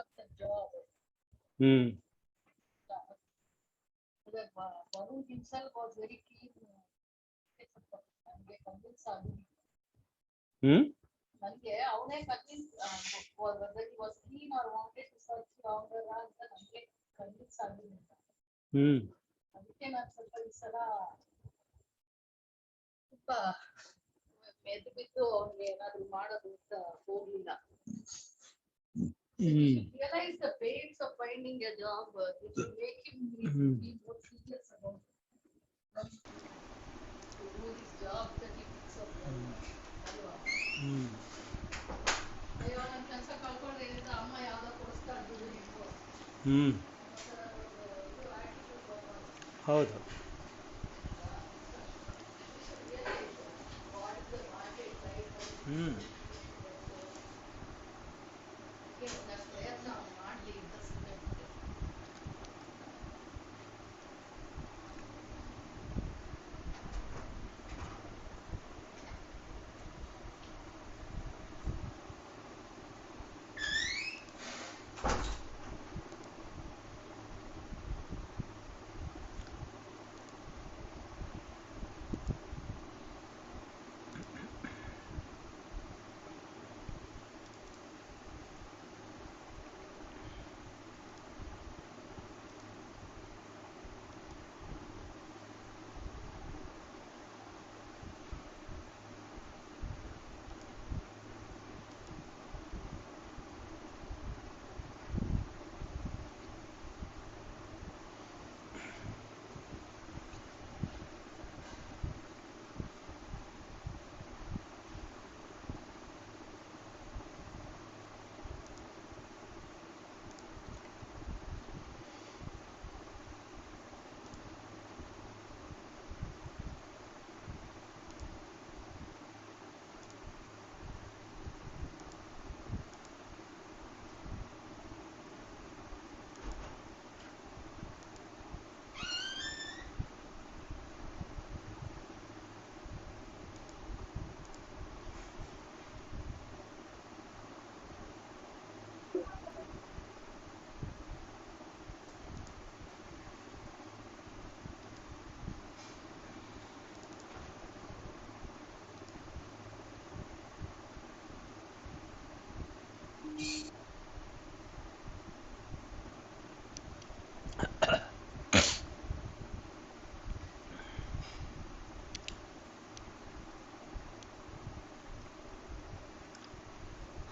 up the job. Varun himself was very keen. ನನಗೆ convince ಆಗಿ ನನಗೆ ಅವನೇ convince whether he was keen or wanted to search longer ಅಂತ ನನಗೆ convince ಆಗಿರಲಿಲ್ಲ. ಅದಕ್ಕೆ ನಾನು ಸ್ವಲ್ಪ ಈ ಸಲ ತುಂಬಾ ಮೆದ್ದು ಬಿದ್ದು ಅವ್ನಿಗೆ ಏನಾದ್ರು ಮಾಡೋದು ಅಂತ ಹೋಗ್ಲಿಲ್ಲ. Realize the pains of finding a job, it will make him be more serious about to do this job that he picks up. ಅಯ್ಯೋ ನನ್ನ ಕೆಲಸ ಕಳ್ಕೊಳ್ಳೋದ್ರಿಂದ ಅಮ್ಮ ಯಾವ್ದೋ ಕೊಡಿಸ್ತಾ ಇದ್ದು ಹೌದು. ಪ್ರಯತ್ನ ಮಾಡಲಿ ಅಂತ ಸುಮ್ಮನೆ.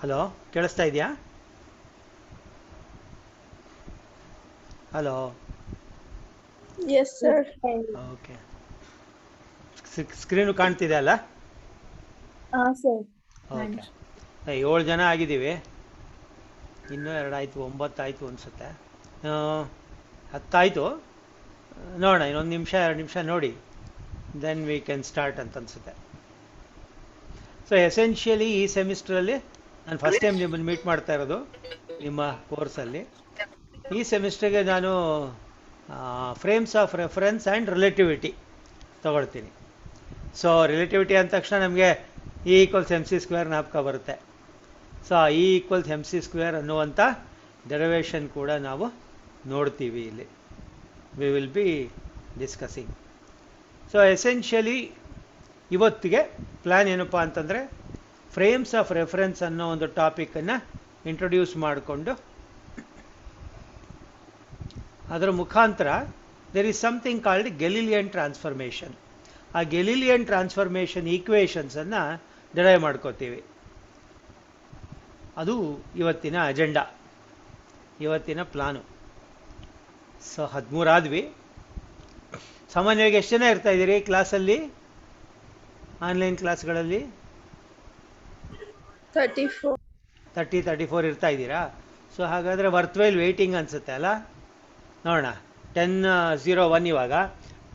ಹಲೋ, ಕೇಳಿಸ್ತಾ ಇದೆಯಾ? Hello. Yes sir. Okay, screen ಕಾಣ್ತಿದೆ ಅಲ್ಲ? ಹಾಂ ಸರ್. ಓಕೆ, 7 ಜನ ಆಗಿದ್ದೀವಿ. ಇನ್ನೂ 2 ಆಯಿತು, 9 ಆಯಿತು ಅನಿಸುತ್ತೆ. 10 ಆಯಿತು. ನೋಡೋಣ, ಇನ್ನೊಂದು ನಿಮಿಷ 2 ನಿಮಿಷ ನೋಡಿ, ದೆನ್ ವಿ ಕ್ಯಾನ್ ಸ್ಟಾರ್ಟ್ ಅಂತ ಅನಿಸುತ್ತೆ. ಸೊ ಎಸೆನ್ಷಿಯಲಿ ಈ ಸೆಮಿಸ್ಟ್ರಲ್ಲಿ ನಾನು ಫಸ್ಟ್ ಟೈಮ್ ನಿಮ್ಮನ್ನು ಮೀಟ್ ಮಾಡ್ತಾ ಇರೋದು ನಿಮ್ಮ ಕೋರ್ಸಲ್ಲಿ. ಈ ಸೆಮಿಸ್ಟ್ರಿಗೆ ನಾನು frames of reference and relativity ತಗೊಳ್ತೀನಿ. ಸೊ ರಿಲೇಟಿವಿಟಿ ಅಂದ ತಕ್ಷಣ ನಮಗೆ E = mc² ಜ್ಞಾಪಕ ಬರುತ್ತೆ. ಸೊ E = mc² ಅನ್ನುವಂಥ ಡೆರಿವೇಷನ್ ಕೂಡ ನಾವು ನೋಡ್ತೀವಿ ಇಲ್ಲಿ. We will be discussing. So essentially ಇವತ್ತಿಗೆ ಪ್ಲ್ಯಾನ್ ಏನಪ್ಪ ಅಂತಂದರೆ, ಫ್ರೇಮ್ಸ್ ಆಫ್ ರೆಫರೆನ್ಸ್ ಅನ್ನೋ ಒಂದು ಟಾಪಿಕನ್ನು ಇಂಟ್ರೊಡ್ಯೂಸ್ ಮಾಡಿಕೊಂಡು ಅದರ ಮುಖಾಂತರ there is something called Galilean transformation. ಆ ಗೆಲಿಲಿಯನ್ ಟ್ರಾನ್ಸ್ಫರ್ಮೇಷನ್ ಈಕ್ವೇಷನ್ಸನ್ನು ಡಿರೈವ್ ಮಾಡ್ಕೋತೀವಿ. ಅದು ಇವತ್ತಿನ ಅಜೆಂಡಾ, ಇವತ್ತಿನ ಪ್ಲಾನು. ಸೊ 13 ಆದ್ವಿ. ಸಾಮಾನ್ಯವಾಗಿ ಎಷ್ಟು ಜನ ಇರ್ತಾ ಇದ್ದೀರಿ ಕ್ಲಾಸಲ್ಲಿ, ಆನ್ಲೈನ್ ಕ್ಲಾಸ್ಗಳಲ್ಲಿ? 34 ಇರ್ತಾ ಇದ್ದೀರಾ? ಸೊ ಹಾಗಾದರೆ ವರ್ತ್ವೈಲ್ ವೆಯ್ಟಿಂಗ್ ಅನಿಸುತ್ತೆ ಅಲ್ಲ? ನೋಡೋಣ, 10:01 ಇವಾಗ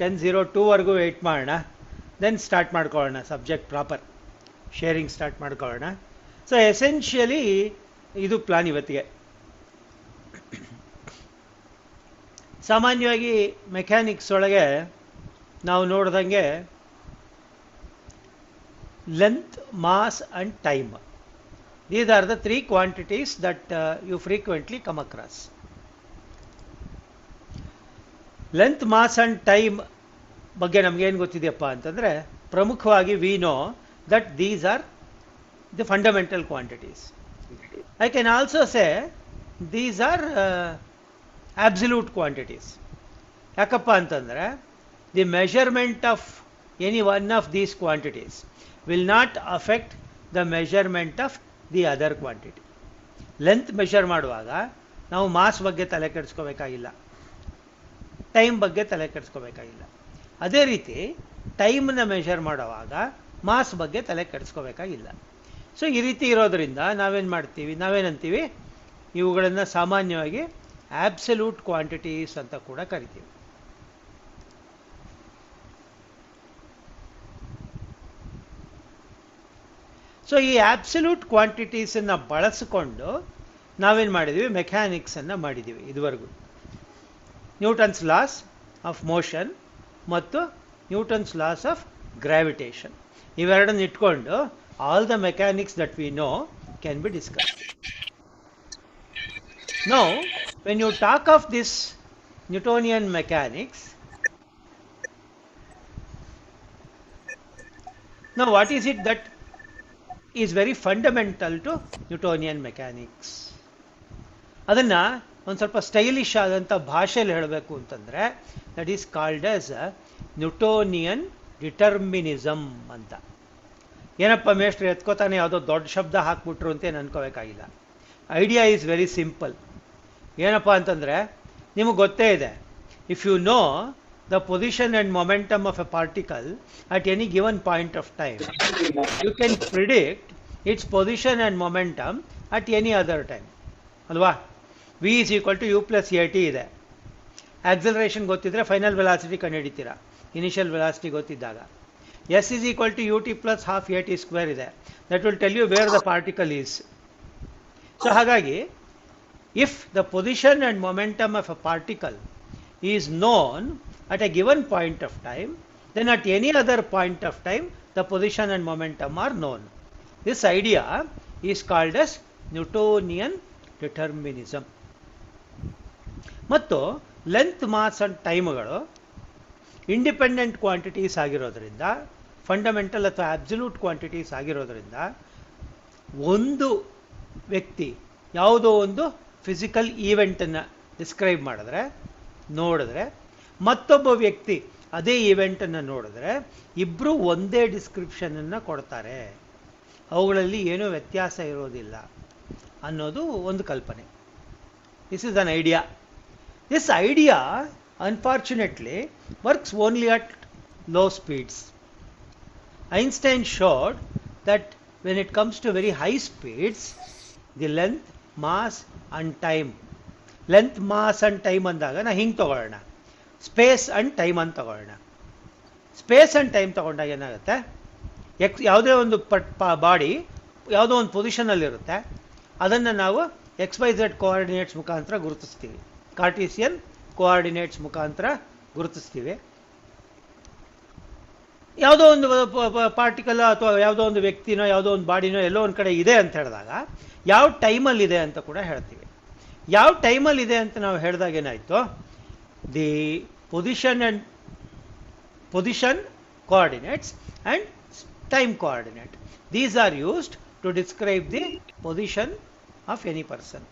10:02ವರೆಗೂ ವೆಯ್ಟ್ ಮಾಡೋಣ, ದೆನ್ ಸ್ಟಾರ್ಟ್ ಮಾಡ್ಕೊಳ್ಳೋಣ ಸಬ್ಜೆಕ್ಟ್ ಪ್ರಾಪರ್, ಶೇರಿಂಗ್ ಸ್ಟಾರ್ಟ್ ಮಾಡ್ಕೊಳ್ಳೋಣ. ಸೊ ಎಸೆನ್ಷಿಯಲಿ ಇದು ಪ್ಲಾನ್ ಇವತ್ತಿಗೆ. ಸಾಮಾನ್ಯವಾಗಿ ಮೆಕ್ಯಾನಿಕ್ಸ್ ಒಳಗೆ ನಾವು ನೋಡ್ದಂಗೆ length, mass and time These are the three quantities that you frequently come across. Length, mass and time ಬಗ್ಗೆ ನಮಗೇನು ಗೊತ್ತಿದೆಯಪ್ಪ ಅಂತಂದರೆ, ಪ್ರಮುಖವಾಗಿ we know that these are the fundamental quantities. I can also say these are absolute quantities. ಯಾಕಪ್ಪ ಅಂತಂದರೆ, the measurement of any one of these quantities will not affect the measurement of the other quantity. Length measure ಮಾಡುವಾಗ ನಾವು mass ಬಗ್ಗೆ ತಲೆ ಕೆಡಿಸ್ಕೋಬೇಕಾಗಿಲ್ಲ, time ಬಗ್ಗೆ ತಲೆ ಕೆಡಿಸ್ಕೋಬೇಕಾಗಿಲ್ಲ. ಅದೇ ರೀತಿ ಟೈಮ್ನ ಮೆಷರ್ ಮಾಡುವಾಗ ಮಾಸ್ ಬಗ್ಗೆ ತಲೆ ಕೆಡಿಸ್ಕೋಬೇಕಾಗಿಲ್ಲ. ಸೊ ಈ ರೀತಿ ಇರೋದರಿಂದ ನಾವೇನಂತೀವಿ, ಇವುಗಳನ್ನು ಸಾಮಾನ್ಯವಾಗಿ ಆಬ್ಸಲ್ಯೂಟ್ ಕ್ವಾಂಟಿಟೀಸ್ ಅಂತ ಕೂಡ ಕರಿತೀವಿ. ಸೊ ಈ ಆಬ್ಸಲ್ಯೂಟ್ ಕ್ವಾಂಟಿಟೀಸನ್ನು ಬಳಸಿಕೊಂಡು ನಾವೇನು ಮಾಡಿದ್ವಿ, ಮೆಕ್ಯಾನಿಕ್ಸನ್ನು ಮಾಡಿದ್ದೀವಿ ಇದುವರೆಗೂ. ನ್ಯೂಟನ್ಸ್ ಲಾಸ್ ಆಫ್ ಮೋಷನ್ ಮತ್ತು ನ್ಯೂಟನ್ಸ್ ಲಾಸ್ ಆಫ್ ಗ್ರಾವಿಟೇಷನ್, ಇವೆರಡನ್ನು ಇಟ್ಕೊಂಡು all the mechanics that we know can be discussed. Now, when you talk of this Newtonian mechanics, now what is it that is very fundamental to Newtonian mechanics? ಅದನ್ನ ಒಂದು ಸ್ವಲ್ಪ stylish ಆದಂಥ ಭಾಷೆಯಲ್ಲಿ ಹೇಳಬೇಕು ಅಂತಂದರೆ, that is called as Newtonian determinism ಅಂತ. ಏನಪ್ಪ ಮೇಷ್ಟ್ರು ಎತ್ಕೋತಾನೆ ಯಾವುದೋ ದೊಡ್ಡ ಶಬ್ದ ಹಾಕ್ಬಿಟ್ರು ಅಂತ ಏನು ಅನ್ಕೋಬೇಕಾಗಿಲ್ಲ. Idea is very simple. ಏನಪ್ಪ ಅಂತಂದರೆ, ನಿಮಗೆ ಗೊತ್ತೇ ಇದೆ, if you know the position and momentum of a particle at any given point of time, you can predict its position and momentum at any other time ಅಲ್ವಾ. V is equal to u plus a t ಇದೆ. Acceleration ಗೊತ್ತಿದ್ರೆ final velocity ಕಂಡುಹಿಡಿತೀರಾ, initial velocity ಗೊತ್ತಿದ್ದಾಗ. S is equal to u t plus half a t square ಇದೆ. That will tell you where the particle is. So ಹಾಗಾಗಿ if the position and momentum of a particle is known at a given point of time, then at any other point of time the position and momentum are known. This idea is called as Newtonian determinism. ಮತ್ತು length, mass and ಟೈಮ್ಗಳು independent quantities ಆಗಿರೋದ್ರಿಂದ, fundamental ಅಥವಾ absolute quantities ಆಗಿರೋದ್ರಿಂದ, ಒಂದು ವ್ಯಕ್ತಿ ಯಾವುದೋ ಒಂದು physical ಈವೆಂಟನ್ನು describe ನೋಡಿದ್ರೆ ಮತ್ತೊಬ್ಬ ವ್ಯಕ್ತಿ ಅದೇ ಈವೆಂಟನ್ನು ನೋಡಿದ್ರೆ ಇಬ್ಬರು ಒಂದೇ ಡಿಸ್ಕ್ರಿಪ್ಷನನ್ನು ಕೊಡ್ತಾರೆ, ಅವುಗಳಲ್ಲಿ ಏನೂ ವ್ಯತ್ಯಾಸ ಇರೋದಿಲ್ಲ ಅನ್ನೋದು ಒಂದು ಕಲ್ಪನೆ. This is an idea. This idea unfortunately works only at low speeds. Einstein showed that when it comes to very high speeds, the length, mass and time, length, mass and time ಅಂದಾಗ ನಾ ಹಿಂಗೆ ತಗೊಳ್ಳೋಣ, space and time ಅಂತ ತಗೊಳ್ಳೋಣ. Space and time ತಗೊಂಡಾಗ ಏನಾಗುತ್ತೆ, ಯಾವುದೇ ಒಂದು ಬಾಡಿ ಯಾವುದೋ ಒಂದು ಪೊಸಿಷನಲ್ಲಿರುತ್ತೆ, ಅದನ್ನು ನಾವು XYZ ಕೋಆರ್ಡಿನೇಟ್ಸ್ ಮುಖಾಂತರ ಗುರುತಿಸ್ತೀವಿ, ಕಾರ್ಟೀಸಿಯನ್ ಕೋಆರ್ಡಿನೇಟ್ಸ್ ಮುಖಾಂತರ ಗುರುತಿಸ್ತೀವಿ. ಯಾವುದೋ ಒಂದು ಪಾರ್ಟಿಕಲ್ ಅಥವಾ ಯಾವುದೋ ಒಂದು ವ್ಯಕ್ತಿನೋ ಯಾವುದೋ ಒಂದು ಬಾಡಿನೋ ಎಲ್ಲೋ ಒಂದು ಕಡೆ ಇದೆ ಅಂತ ಹೇಳಿದಾಗ ಯಾವ ಟೈಮಲ್ಲಿದೆ ಅಂತ ಕೂಡ ಹೇಳ್ತೀವಿ. ಯಾವ ಟೈಮಲ್ಲಿದೆ ಅಂತ ನಾವು ಹೇಳಿದಾಗ ಏನಾಯಿತು, the position coordinates and time coordinate, these are used to describe the position of any person.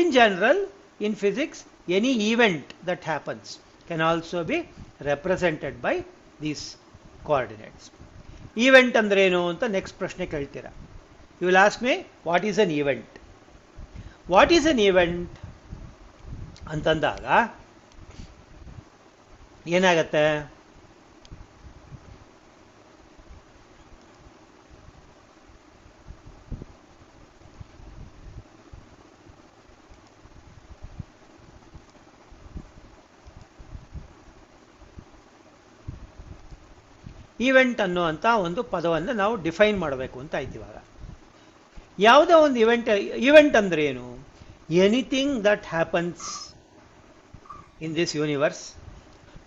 In general, in physics, any event that happens can also be represented by these coordinates. Event ಅಂದ್ರೇನು ಅಂತ next ಪ್ರಶ್ನೆ ಕೇಳ್ತೀರಾ. You will ask me, what is an event? What is an event ಅಂತಂದಾಗ ಏನಾಗತ್ತೆ, event ಅನ್ನುವಂಥ ಒಂದು ಪದವನ್ನು ನಾವು ಡಿಫೈನ್ ಮಾಡಬೇಕು ಅಂತ ಆಯ್ತು. ಇವಾಗ ಯಾವುದೋ ಒಂದು ಈವೆಂಟ್ ಅಂದರೆ ಏನು? Anything that happens in this universe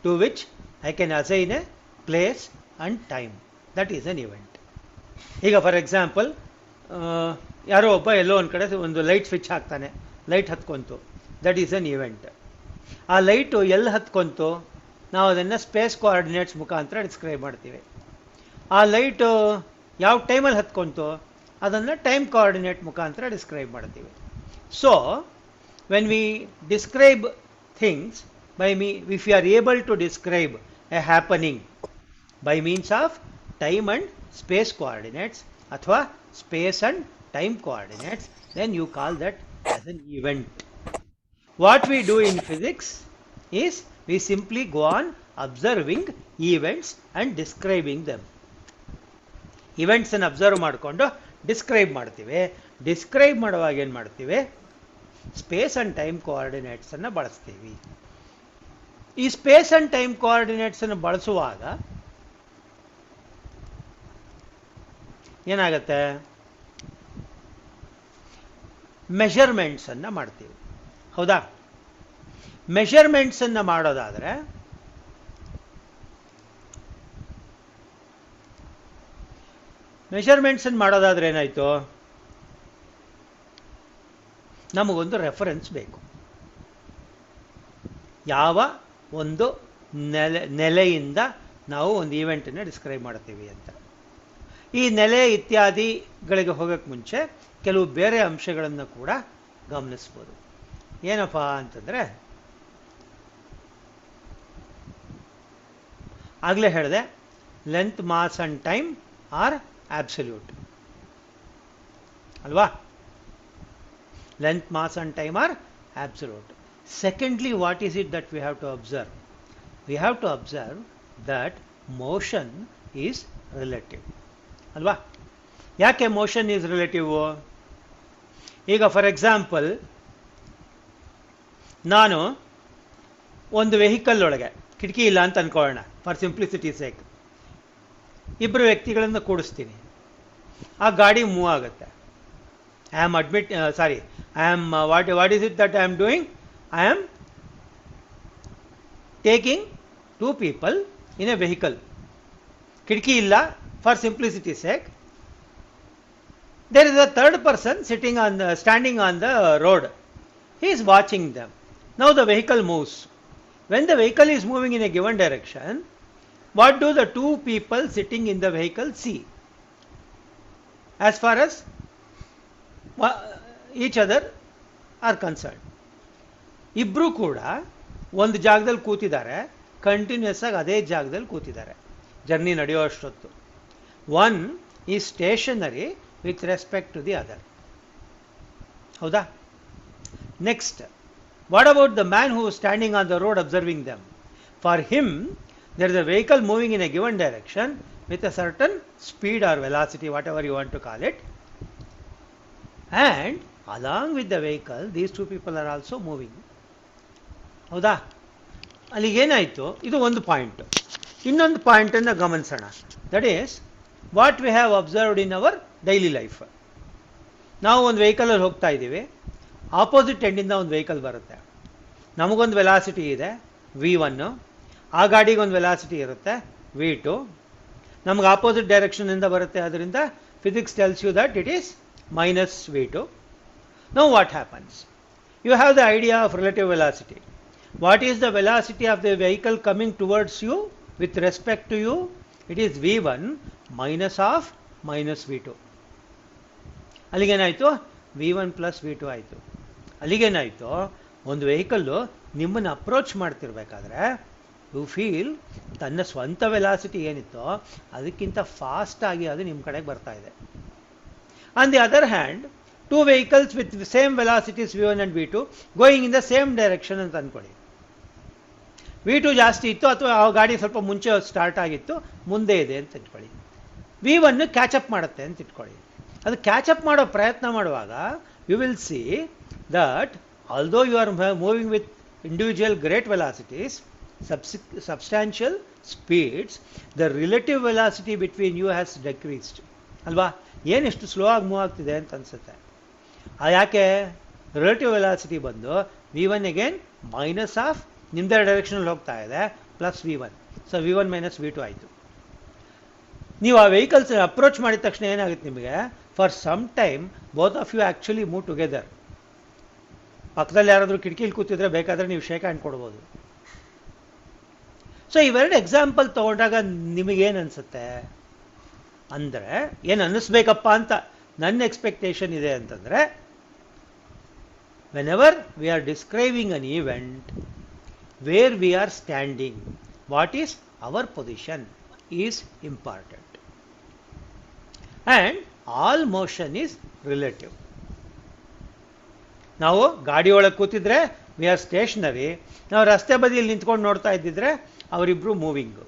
to which I can assign a place and time, that is an event. ಈಗ ಫಾರ್ ಎಕ್ಸಾಂಪಲ್ ಯಾರೋ ಒಬ್ಬ ಎಲ್ಲೋ ಒಂದು ಕಡೆ ಒಂದು ಲೈಟ್ ಸ್ವಿಚ್ ಹಾಕ್ತಾನೆ, ಲೈಟ್ ಹತ್ಕೊಂತು, ದಟ್ ಈಸ್ ಅನ್ ಇವೆಂಟ್. ಆ ಲೈಟು ಎಲ್ಲಿ ಹತ್ಕೊಂತು, ನಾವು ಅದನ್ನು ಸ್ಪೇಸ್ ಕೋಆರ್ಡಿನೇಟ್ಸ್ ಮುಖಾಂತರ ಡಿಸ್ಕ್ರೈಬ್ ಮಾಡ್ತೀವಿ. ಆ ಲೈಟು ಯಾವ ಟೈಮಲ್ಲಿ ಹತ್ಕೊಂತು ಅದನ್ನು ಟೈಮ್ ಕೋಆರ್ಡಿನೇಟ್ ಮುಖಾಂತರ ಡಿಸ್ಕ್ರೈಬ್ ಮಾಡ್ತೀವಿ. So when we describe things if you are able to describe a happening by means of time and space coordinates athwa space and time coordinates, then you call that as an event. What we do in physics is we simply go on observing events and describing them. Events ಅನ್ನು observe ಮಾಡಿಕೊಂಡು describe ಮಾಡ್ತೀವಿ. Describe ಮಾಡುವಾಗ ಏನು ಮಾಡ್ತೀವಿ, space and time coordinates ಅನ್ನು ಬಳಸ್ತೀವಿ. ಈ space and time coordinates ಅನ್ನು ಬಳಸುವಾಗ ಏನಾಗುತ್ತೆ, ಮೆಷರ್ಮೆಂಟ್ಸ್ ಅನ್ನು ಮಾಡ್ತೀವಿ. ಹೌದಾ? ಮೆಷರ್ಮೆಂಟ್ಸ್ ಅನ್ನು ಮಾಡೋದಾದ್ರೆ ಏನಾಯ್ತು, ನಮಗೊಂದು ರೆಫರೆನ್ಸ್ ಬೇಕು. ಯಾವ ಒಂದು ನೆಲೆಯಿಂದ ನಾವು ಒಂದು ಈವೆಂಟನ್ನು ಡಿಸ್ಕ್ರೈಬ್ ಮಾಡ್ತೀವಿ ಅಂತ. ಈ ನೆಲೆ ಇತ್ಯಾದಿಗಳಿಗೆ ಹೋಗೋಕ್ಕೆ ಮುಂಚೆ ಕೆಲವು ಬೇರೆ ಅಂಶಗಳನ್ನು ಕೂಡ ಗಮನಿಸ್ಬೋದು. ಏನಪ್ಪ ಅಂತಂದರೆ, ಆಗಲೇ ಹೇಳಿದೆ, length, mass and time are absolute. ಅಲ್ವಾ? Length, mass and time are absolute. Secondly, what is it that we have to observe? We have to observe that motion is relative. ಅಲ್ವಾ? ಯಾಕೆ ಮೋಷನ್ ಈಸ್ ರಿಲೇಟಿವ್? ಈಗ for example, ನಾನು ಒಂದು vehicle ಒಳಗೆ ಕಿಟಕಿ ಇಲ್ಲ ಅಂತ ಅನ್ಕೊಳ್ಳೋಣ, ಫಾರ್ ಸಿಂಪ್ಲಿಸಿಟಿ ಸೇಕ್. ಇಬ್ಬರು ವ್ಯಕ್ತಿಗಳನ್ನು ಕೂಡಿಸ್ತೀನಿ, ಆ ಗಾಡಿ ಮೂವ್ ಆಗುತ್ತೆ. what is it that I am doing? I am taking two people in a vehicle. ಕಿಟಕಿ ಇಲ್ಲ, for simplicity sake. There is a third person standing on the road. He is watching them. Now the vehicle moves. When the vehicle is moving in a given direction, what do the two people sitting in the vehicle see? As far as each other are concerned, ಇಬ್ರು ಕೂಡ ಒಂದು ಜಾಗದಲ್ಲಿ ಕೂತಿದ್ದಾರೆ, continuous ಆಗಿ ಅದೇ ಜಾಗದಲ್ಲಿ ಕೂತಿದ್ದಾರೆ journey ನಡೆಯುವಷ್ಟೊತ್ತು. One is stationary with respect to the other. ಹೌದಾ? Next, what about the man who standing on the road observing them? For him there is a vehicle moving in a given direction with a certain speed or velocity, whatever you want to call it, and along with the vehicle these two people are also moving. ಹೌದಾ? ಅಲ್ಲಿಗೇನಾಯಿತು? ಇದು ಒಂದು point. ಇನ್ನೊಂದು ಪಾಯಿಂಟನ್ನು ಗಮನಿಸೋಣ. That is what we have observed in our daily life. ನಾವು ಒಂದು ವೆಹಿಕಲಲ್ಲಿ ಹೋಗ್ತಾ ಇದ್ದೀವಿ, opposite ಎಂಡಿಂದ ಒಂದು ವೆಹಿಕಲ್ ಬರುತ್ತೆ. ನಮಗೊಂದು ವೆಲಾಸಿಟಿ ಇದೆ v1, ಆ ಗಾಡಿಗೆ ಒಂದು ವೆಲಾಸಿಟಿ ಇರುತ್ತೆ v2. ನಮ್ಗೆ ಆಪೋಸಿಟ್ ಡೈರೆಕ್ಷನಿಂದ ಬರುತ್ತೆ, ಅದರಿಂದ physics tells you that it is minus v2. Now what happens? You have the idea of relative velocity. What is the velocity of the vehicle coming towards you with respect to you? It is v1 minus of minus v2. ಅಲ್ಲಿಗೇನಾಯಿತು? v1 plus v2 ಆಯಿತು. ಅಲ್ಲಿಗೇನಾಯಿತು? ಒಂದು vehicle ನಿಮ್ಮನ್ನು approach ಮಾಡ್ತಿರ್ಬೇಕಾದ್ರೆ you feel ತನ್ನ ಸ್ವಂತ velocity ಏನಿತ್ತೋ ಅದಕ್ಕಿಂತ ಫಾಸ್ಟಾಗಿ ಅದು ನಿಮ್ಮ ಕಡೆಗೆ ಬರ್ತಾ ಇದೆ. On the other hand, two vehicles with same velocities v1 and v2 going in the same direction ಅಂತ ಅಂದ್ಕೊಳ್ಳಿ. v2 ಜಾಸ್ತಿ ಇತ್ತು, ಅಥವಾ ಆ ಗಾಡಿ ಸ್ವಲ್ಪ ಮುಂಚೆ ಸ್ಟಾರ್ಟ್ ಆಗಿತ್ತು, ಮುಂದೆ ಇದೆ ಅಂತ ಇಟ್ಕೊಳ್ಳಿ. v1 ಕ್ಯಾಚಪ್ ಮಾಡುತ್ತೆ ಅಂತ ಇಟ್ಕೊಳ್ಳಿ. ಅದು ಕ್ಯಾಚಪ್ ಮಾಡೋ ಪ್ರಯತ್ನ ಮಾಡುವಾಗ you will see that although you are moving with individual great velocities, substantial speeds, the relative velocity between you has decreased. ಅಲ್ವಾ? ಏನಿಷ್ಟು ಸ್ಲೋ ಆಗಿ ಮೂವ್ ಆಗ್ತಿದೆ ಅಂತ ಅನ್ಸುತ್ತೆ. ಯಾಕೆ? ರಿಲೇಟಿವ್ ವೆಲಾಸಿಟಿ ಬಂದು v1 ಅಗೇನ್ ಮೈನಸ್ ಆಫ್ ನಿಮ್ದೇ ಡೈರೆಕ್ಷನಲ್ಲಿ ಹೋಗ್ತಾ ಇದೆ plus v1. So v1 minus v2 ಆಯಿತು. ನೀವು ಆ ವೆಹಿಕಲ್ಸ್ ಅಪ್ರೋಚ್ ಮಾಡಿದ ತಕ್ಷಣ ಏನಾಗುತ್ತೆ? ನಿಮಗೆ for some time both of you actually move together. ಪಕ್ಕದಲ್ಲಿ ಯಾರಾದರೂ ಕಿಟಕಿಲಿ ಕೂತಿದ್ರೆ ಬೇಕಾದರೆ ನೀವು ಶೇಕ್ ಹ್ಯಾಂಡ್ ಕೊಡ್ಬೋದು. ಸೊ ಇವೆರಡು ಎಕ್ಸಾಂಪಲ್ ತಗೊಂಡಾಗ ನಿಮಗೇನು ಅನಿಸುತ್ತೆ ಅಂದರೆ, ಏನು ಅನ್ನಿಸ್ಬೇಕಪ್ಪ ಅಂತ ನನ್ನ ಎಕ್ಸ್ಪೆಕ್ಟೇಷನ್ ಇದೆ ಅಂತಂದರೆ, whenever we are describing an event, where we are standing, what is our position is important. And all motion is relative. ನಾವು ಗಾಡಿ ಒಳಗೆ ಕೂತಿದ್ರೆ ವಿ ಆರ್ ಸ್ಟೇಷನರಿ, ನಾವು ರಸ್ತೆ ಬದಿಯಲ್ಲಿ ನಿಂತ್ಕೊಂಡು ನೋಡ್ತಾ ಇದ್ದಿದ್ರೆ ಅವರಿಬ್ಬರು ಮೂವಿಂಗು.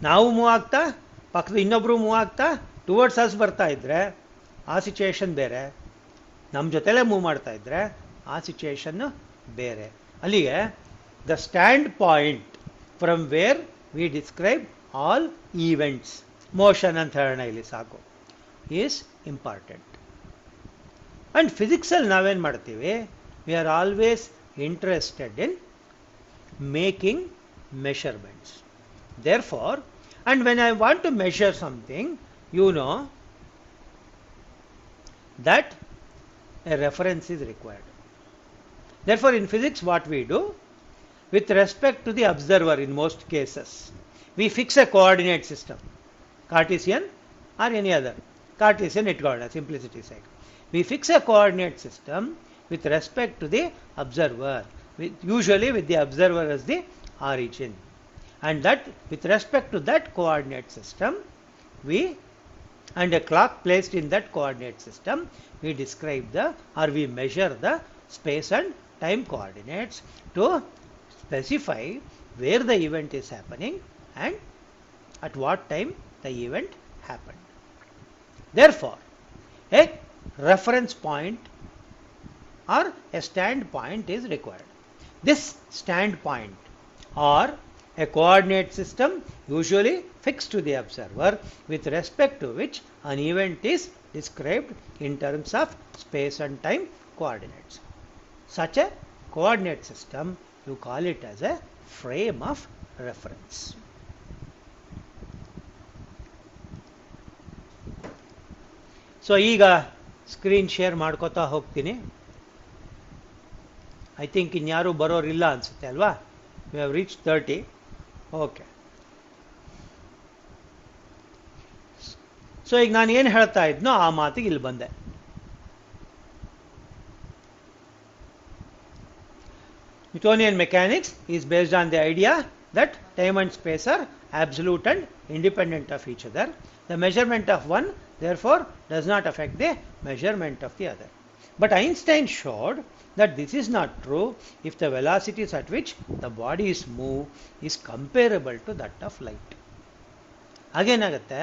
ನಾವು ಮೂವ್ ಆಗ್ತಾ ಪಕ್ಕದ ಇನ್ನೊಬ್ಬರು ಮೂವ್ ಆಗ್ತಾ ಟುವರ್ಡ್ಸ್ ಅಸ್ ಬರ್ತಾ ಇದ್ರೆ ಆ ಸಿಚುಯೇಷನ್ ಬೇರೆ, ನಮ್ಮ ಜೊತೆಲೇ ಮೂವ್ ಮಾಡ್ತಾ ಇದ್ರೆ ಆ ಸಿಚುಯೇಷನ್ನು ಬೇರೆ. ಅಲ್ಲಿಗೆ the stand point from where we describe all events, motion ಅಂತ ಹೇಳೋಣ ಇಲ್ಲಿ ಸಾಕು, ಈಸ್ ಇಂಪಾರ್ಟೆಂಟ್. ಆ್ಯಂಡ್ ಫಿಸಿಕ್ಸಲ್ಲಿ ನಾವೇನು ಮಾಡ್ತೀವಿ, we are always interested in making measurements. Therefore, and when I want to measure something, you know that a reference is required. Therefore, in physics what we do, with respect to the observer in most cases, we fix a coordinate system, Cartesian or any other. Cartesian it got a simplicity sake. We fix a coordinate system with respect to the observer, usually with the observer as the origin, and that with respect to that coordinate system we, and a clock placed in that coordinate system, we describe the, or we measure the space and time coordinates to specify where the event is happening and at what time the event happened. Therefore, a reference point or a stand point is required. This stand point or a coordinate system usually fixed to the observer with respect to which an event is described in terms of space and time coordinates. Such a coordinate system, you call it as a frame of reference. So ಈಗ screen share ಮಾಡ್ಕೋತಾ ಹೋಗ್ತೀನಿ. I think ಇನ್ಯಾರೂ ಬರೋರಿಲ್ಲ ಅನಿಸುತ್ತೆ ಅಲ್ವಾ? We have reached 30. Okay. So ಈಗ ನಾನು ಏನು ಹೇಳ್ತಾ ಇದ್ನೋ ಆ ಮಾತಿಗೆ ಇಲ್ಲಿ ಬಂದೆ. Newtonian mechanics is based on the idea that time and space are absolute and independent of each other. The measurement of one, therefore, does not affect the measurement of the other. But Einstein showed that this is not true if the velocities at which the bodies move is comparable to that of light. ಹಾಗೇನಾಗುತ್ತೆ,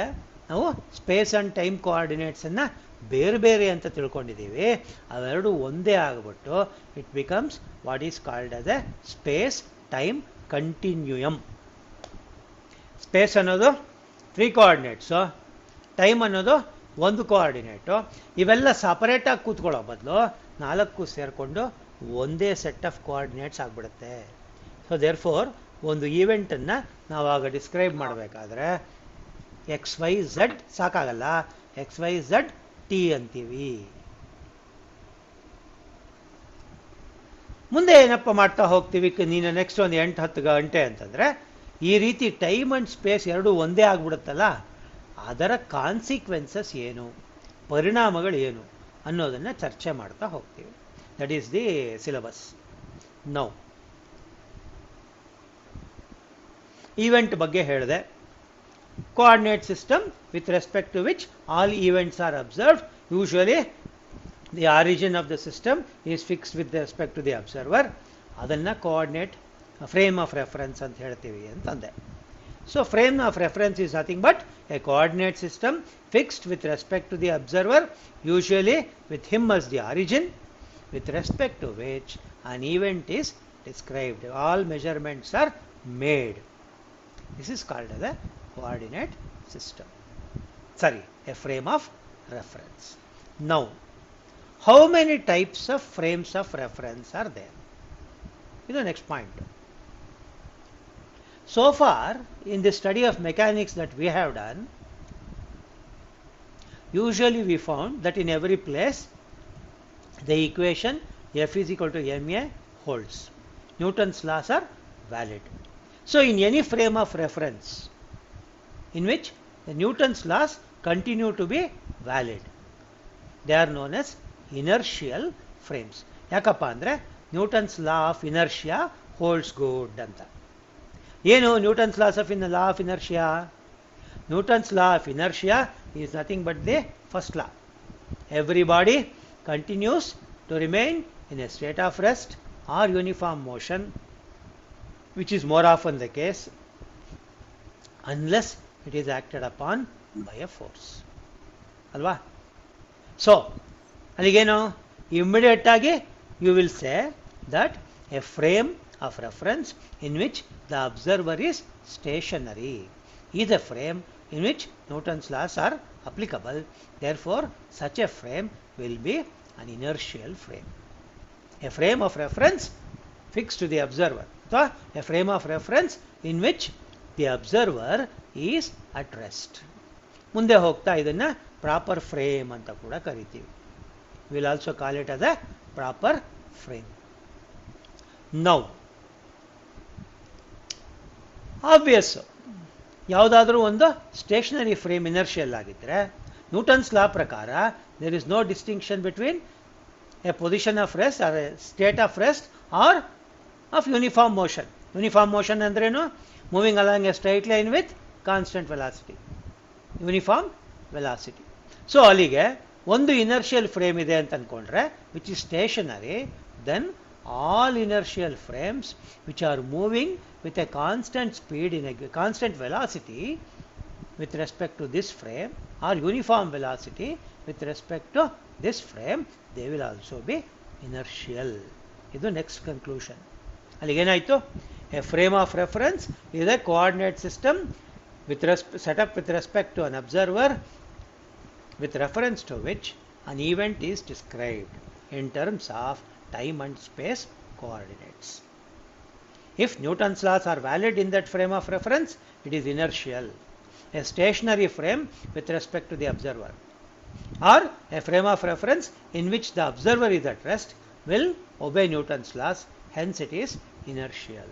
ನಾವು space and time ಕೋಆರ್ಡಿನೇಟ್ಸನ್ನು ಬೇರೆ ಬೇರೆ ಅಂತ ತಿಳ್ಕೊಂಡಿದ್ದೀವಿ, ಅವೆರಡು ಒಂದೇ ಆಗಿಬಿಟ್ಟು it becomes what is called as a space time continuum. Space ಅನ್ನೋದು 3 ಕೋಆರ್ಡಿನೇಟ್ಸು, time ಅನ್ನೋದು 1 ಕೋಆರ್ಡಿನೇಟು. ಇವೆಲ್ಲ ಸಪರೇಟಾಗಿ ಕೂತ್ಕೊಳ್ಳೋ ಬದಲು 4 ಸೇರಿಕೊಂಡು ಒಂದೇ ಸೆಟ್ ಆಫ್ ಕೋಆರ್ಡಿನೇಟ್ಸ್ ಆಗಿಬಿಡುತ್ತೆ. ಸೊ ದೇರ್ ಫೋರ್ ಒಂದು ಈವೆಂಟನ್ನು ನಾವಾಗ ಡಿಸ್ಕ್ರೈಬ್ ಮಾಡಬೇಕಾದ್ರೆ XYZ ಸಾಕಾಗಲ್ಲ, XYZ T ಅಂತೀವಿ. ಮುಂದೆ ಏನಪ್ಪ ಮಾಡ್ತಾ ಹೋಗ್ತೀವಿ, ನೀನು ನೆಕ್ಸ್ಟ್ ಒಂದು 8-10 ಗಂಟೆ ಅಂತಂದರೆ ಈ ರೀತಿ ಟೈಮ್ ಆ್ಯಂಡ್ ಸ್ಪೇಸ್ ಎರಡೂ ಒಂದೇ ಆಗಿಬಿಡುತ್ತಲ್ಲ, ಅದರ ಕಾನ್ಸಿಕ್ವೆನ್ಸಸ್ ಏನು, ಪರಿಣಾಮಗಳು ಏನು ಅನ್ನೋದನ್ನು ಚರ್ಚೆ ಮಾಡ್ತಾ ಹೋಗ್ತೀವಿ. That is the syllabus. Now event ಬಗ್ಗೆ ಹೇಳಿದೆ. Coordinate system with respect to which all events are observed. Usually the origin of the system is fixed with respect to the observer. ಅದನ್ನು ಕೋಆರ್ಡಿನೇಟ್ ಫ್ರೇಮ್ ಆಫ್ ರೆಫರೆನ್ಸ್ ಅಂತ ಹೇಳ್ತೀವಿ ಅಂತಂದೆ. So frame of reference is nothing but a coordinate system fixed with respect to the observer, usually with him as the origin, with respect to which an event is described. All measurements are made. This is called as a coordinate system. Sorry, a frame of reference. Now, how many types of frames of reference are there? This is the next point. So far, in the study of mechanics that we have done, usually we found that in every place the equation F is equal to ma holds. Newton's laws are valid. So in any frame of reference in which the Newton's laws continue to be valid, they are known as inertial frames. ಯಾಕಪ್ಪ ಅಂದರೆ Newton's law of inertia holds good ಅಂತ. ಏನು Newton's loss of law of inertia? Newton's law of inertia is nothing but the first law. Every body continues to remain in a state of rest or uniform motion, which is more often the case unless it is acted upon by a force. Alva? So, aligeno immediate agi you will say that a frame of reference in which the observer is stationary is a frame in which Newton's laws are applicable. Therefore, such a frame will be an inertial frame. A frame of reference fixed to the observer. So, a frame of reference in which the observer is at rest. ಮುಂದೆ ಹೋಗ್ತಾ ಇದನ್ನ proper frame ಅಂತ ಕೂಡ ಕರಿತೀವಿ. Will also call it as a proper frame. Now obvious, ಯಾವುದಾದ್ರೂ ಒಂದು stationery frame ಇನರ್ಷಿಯಲ್ ಆಗಿದ್ರೆ Newton's ಲಾ ಪ್ರಕಾರ there is no distinction between a position of rest or a state of rest or of uniform motion. Uniform motion ಅಂದ್ರೇನು? Moving along a straight line with constant velocity. Uniform velocity. So ಅಲ್ಲಿಗೆ ಒಂದು inertial frame ಇದೆ ಅಂತ ಅನ್ಕೊಂಡ್ರೆ which is stationary, then all inertial frames which are moving with a constant speed in a constant velocity with respect to this frame or uniform velocity with respect to this frame, they will also be inertial. ಇದು next conclusion. ಅಲ್ಲಿಗೇನಾಯಿತು? A frame of reference is a coordinate system set up with respect to an observer with reference to which an event is described in terms of time and space coordinates. If Newton's laws are valid in that frame of reference, it is inertial. A stationary frame with respect to the observer or a frame of reference in which the observer is at rest will obey Newton's laws, hence it is inertial.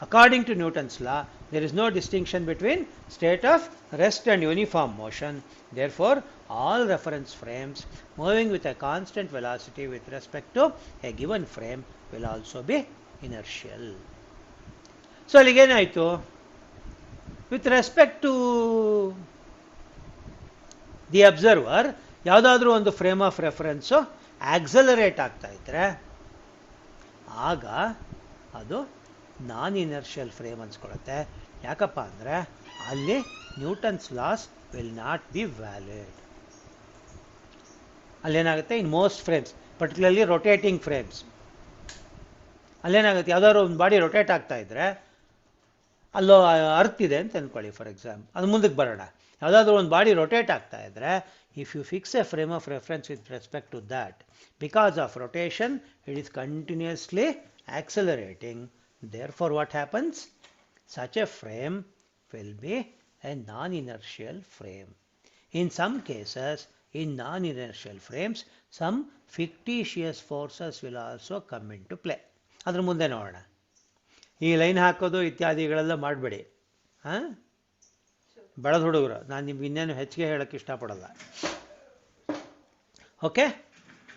According to Newton's law, there is no distinction between state of rest and uniform motion. Therefore, all reference frames moving with a constant velocity with respect to a given frame will also be inertial. So, ಅಲ್ಲಿಗೇನಾಯಿತು? With respect to the observer, ಯಾವುದಾದ್ರೂ ಒಂದು frame of reference accelerate ಆಗ್ತಾ ಇದ್ರೆ ಆಗ ಅದು ನಾನ್ ಇನರ್ಷಿಯಲ್ frame ಅನ್ಸ್ಕೊಳುತ್ತೆ. ಯಾಕಪ್ಪ ಅಂದರೆ ಅಲ್ಲಿ Newton's laws will not be valid. ಅಲ್ಲೇನಾಗುತ್ತೆ, in most frames, particularly rotating frames, ಅಲ್ಲೇನಾಗುತ್ತೆ, ಯಾವುದಾದ್ರು ಒಂದು ಬಾಡಿ ರೊಟೇಟ್ ಆಗ್ತಾ ಇದ್ರೆ ಅಲ್ಲೋ ಅರ್ತ್ ಇದೆ ಅಂತ ಅಂದ್ಕೊಳ್ಳಿ ಫಾರ್ ಎಕ್ಸಾಂಪಲ್, ಅದು ಮುಂದಕ್ಕೆ ಬರೋಣ. ಯಾವುದಾದ್ರೂ ಒಂದು ಬಾಡಿ ರೊಟೇಟ್ ಆಗ್ತಾ ಇದ್ರೆ if you fix a frame of reference with respect to that, because of rotation it is continuously accelerating. Therefore, what happens? Such a frame will be a non-inertial frame. In some cases, in non-inertial frames, some fictitious forces will also come into play. ಅದರ ಮುಂದೆ ನೋಡೋಣ. ಈ line ಹಾಕೋದು ಇತ್ಯಾದಿಗಳೆಲ್ಲ ಮಾಡಬೇಡಿ, ಬೆಳೆದ ಹುಡುಗರು. ನಾನು ನಿಮ್ಗೆ ಇನ್ನೇನು ಹೆಚ್ಚಿಗೆ ಹೇಳೋಕ್ಕೆ ಇಷ್ಟಪಡಲ್ಲ. ಓಕೆ,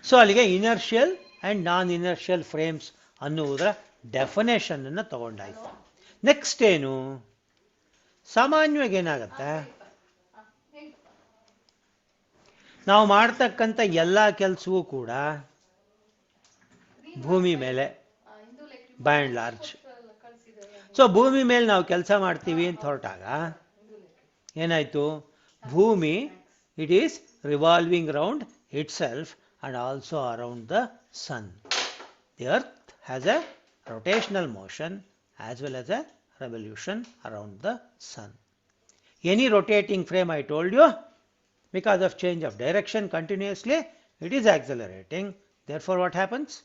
ಸೊ ಅಲ್ಲಿಗೆ ಇನರ್ಷಿಯಲ್ ಆ್ಯಂಡ್ ನಾನ್ ಇನರ್ಷಿಯಲ್ ಫ್ರೇಮ್ಸ್ ಅನ್ನುವುದರ ಡೆಫಿನೇಷನನ್ನು ತಗೊಂಡಾಯ್ತು. ನೆಕ್ಸ್ಟ್ ಏನು? ಸಾಮಾನ್ಯವಾಗಿ ಏನಾಗುತ್ತೆ, ನಾವು ಮಾಡ್ತಕ್ಕಂಥ ಎಲ್ಲ ಕೆಲಸವೂ ಕೂಡ ಭೂಮಿ ಮೇಲೆ ಬೈ ಆ್ಯಂಡ್ ಲಾರ್ಜ್. ಸೊ ಭೂಮಿ ಮೇಲೆ ನಾವು ಕೆಲಸ ಮಾಡ್ತೀವಿ ಅಂತ ಹೊರಟಾಗ ಏನಾಯಿತು? ಭೂಮಿ it is revolving round itself and also around the sun. The earth has a rotational motion as well as a revolution around the sun. Any rotating frame, I told you, because of change of direction continuously, it is accelerating. Therefore, what happens?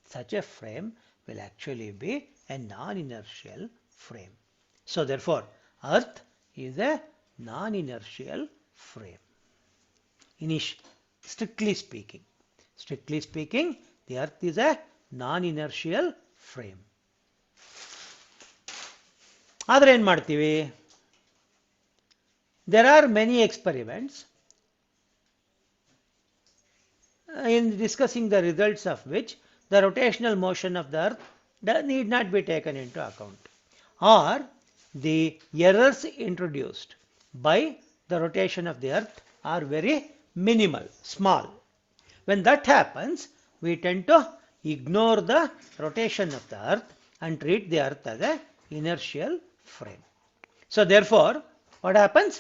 Such a frame will actually be a non-inertial frame. So, therefore, earth is a non-inertial frame. Strictly speaking, the earth is a non-inertial frame. ಆದರೆ ಏನು ಮಾಡ್ತೀವಿ? There are many experiments in discussing the results of which the rotational motion of the earth need not be taken into account, or the errors introduced by the rotation of the earth are very minimal, small. When that happens, we tend to ignore the rotation of the earth and treat the earth as an inertial frame. So therefore, what happens?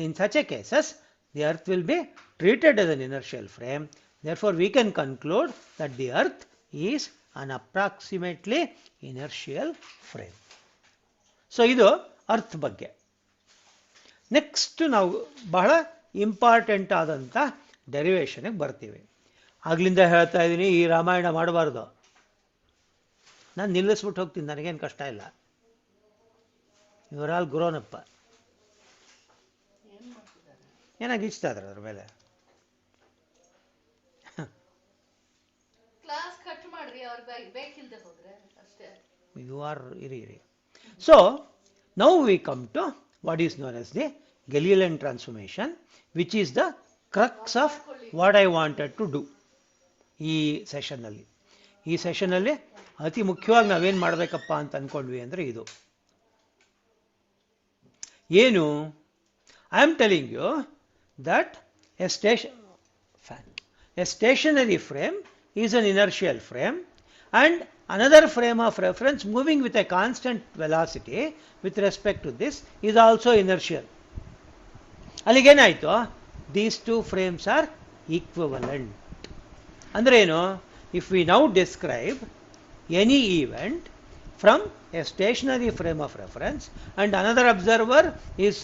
In such a cases, the earth will be treated as an inertial frame. Therefore, we can conclude that the earth is an approximately inertial frame. So ಇದು ಅರ್ಥ ಬಗ್ಗೆ. Next ನಾವು ಬಹಳ important ಆದಂಥ ಡೆರಿವೇಷನ್ಗೆ ಬರ್ತೀವಿ. ಆಗ್ಲಿಂದ ಹೇಳ್ತಾ ಇದ್ದೀನಿ, ಈ ರಾಮಾಯಣ ಮಾಡಬಾರ್ದು. ನಾನು ನಿಲ್ಲಿಸ್ಬಿಟ್ಟು ಹೋಗ್ತೀನಿ, ನನಗೇನು ಕಷ್ಟ ಇಲ್ಲ. ಇವರಾಲ್ ಗುರೋನಪ್ಪ ಏನಾಗಿ ಇಷ್ಟ ಆದ್ರೆ ಅದ್ರ ಮೇಲೆ ಕ್ಲಾಸ್ ಕಟ್ ಮಾಡ್ರಿ, ಅವ್ರಿಗೆ ಬೇಕಿಲ್ಲದೆ ಹೋದ್ರೆ ಅಷ್ಟೇ. ಯು ಆರ್ ಇರಿ. So now we come to what is known as the Galilean transformation, which is the crux of what I wanted to do ಈ ಸೆಷನ್ನಲ್ಲಿ. ಈ ಸೆಷನ್ನಲ್ಲಿ ಅತಿ ಮುಖ್ಯವಾಗಿ ನಾವೇನು ಮಾಡಬೇಕಪ್ಪ ಅಂತ ಅಂದ್ಕೊಂಡ್ವಿ ಅಂದರೆ ಇದು ಏನು? I am telling you that a stationary frame is an inertial frame, and another frame of reference moving with a constant velocity with respect to this is also inertial. ಅಲ್ಲಿಗೇನಾಯಿತು? These two frames are equivalent. ಅಂದ್ರೆ ಏನು? If we now describe any event from a stationary frame of reference and another observer is